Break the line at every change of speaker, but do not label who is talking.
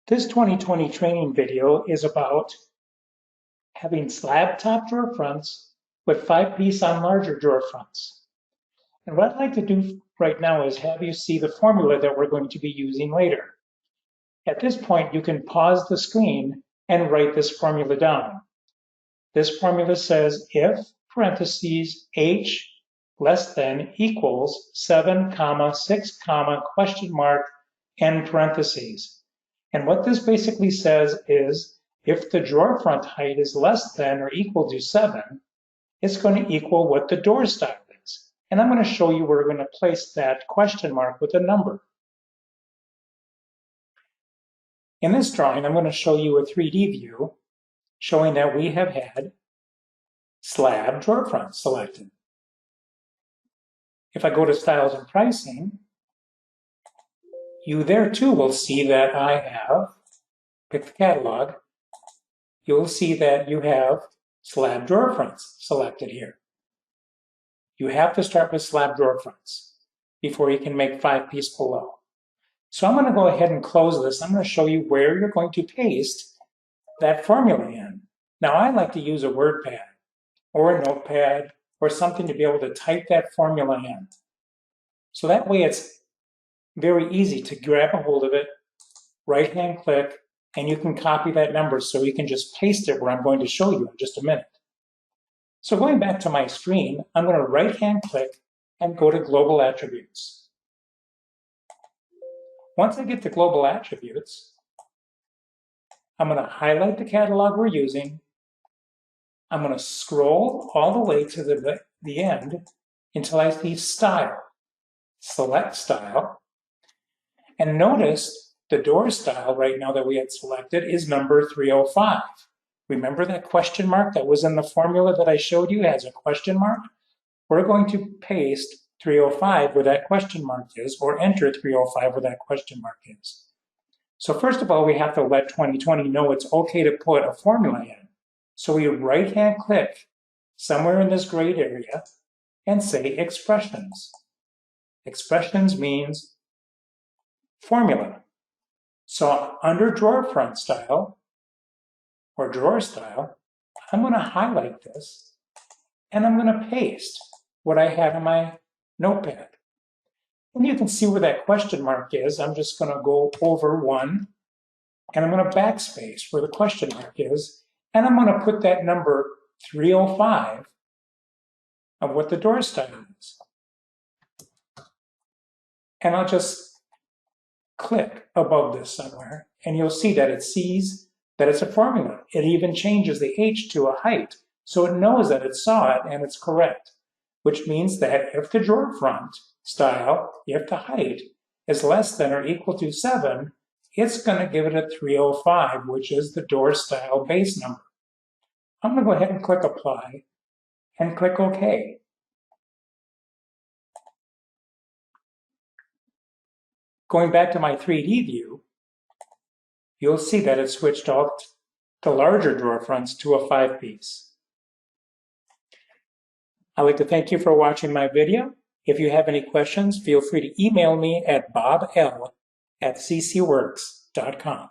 This 2020 training video is about having slab top drawer fronts with 5-piece on larger drawer fronts. And what I'd like to do right now is have you see the formula that we're going to be using later. At this point, you can pause the screen and write this formula down. This formula says if parentheses h less than equals 7, 6, question mark, end parentheses. And what this basically says is if the drawer front height is less than or equal to 7, it's going to equal what the door style is. And I'm going to show you where we're going to place that question mark with a number. In this drawing, I'm going to show you a 3D view showing that we have had slab drawer front selected. If I go to Styles and Pricing, you there too will see that I have, pick the catalog, you'll see that you have slab drawer fronts selected here. You have to start with slab drawer fronts before you can make 5-piece below. So I'm going to go ahead and close this. I'm going to show you where you're going to paste that formula in. Now I like to use a WordPad or a notepad or something to be able to type that formula in. So that way it's very easy to grab a hold of it, right-hand click, and you can copy that number so you can just paste it where I'm going to show you in just a minute. So going back to my screen, I'm going to right-hand click and go to Global Attributes. Once I get to Global Attributes, I'm going to highlight the catalog we're using. I'm going to scroll all the way to the end until I see Style. Select Style. And notice the door style right now that we had selected is number 305. Remember that question mark that was in the formula that I showed you has a question mark? We're going to paste 305 where that question mark is, or enter 305 where that question mark is. So first of all, we have to let 2020 know it's okay to put a formula in. So we right-hand click somewhere in this gray area and say Expressions. Expressions means formula. So under drawer front style or drawer style, I'm going to highlight this and I'm going to paste what I have in my notepad. And you can see where that question mark is. I'm just going to go over one and I'm going to backspace where the question mark is. And I'm going to put that number 305 of what the door style is. And I'll just click above this somewhere, and you'll see that it sees that it's a formula. It even changes the H to a height, so it knows that it saw it and it's correct, which means that if the drawer front style, if the height is less than or equal to 7, it's going to give it a 305, which is the door style base number. I'm going to go ahead and click Apply and click OK. Going back to my 3D view, you'll see that it switched off the larger drawer fronts to a 5-piece. I'd like to thank you for watching my video. If you have any questions, feel free to email me at bob.l@ccworks.com.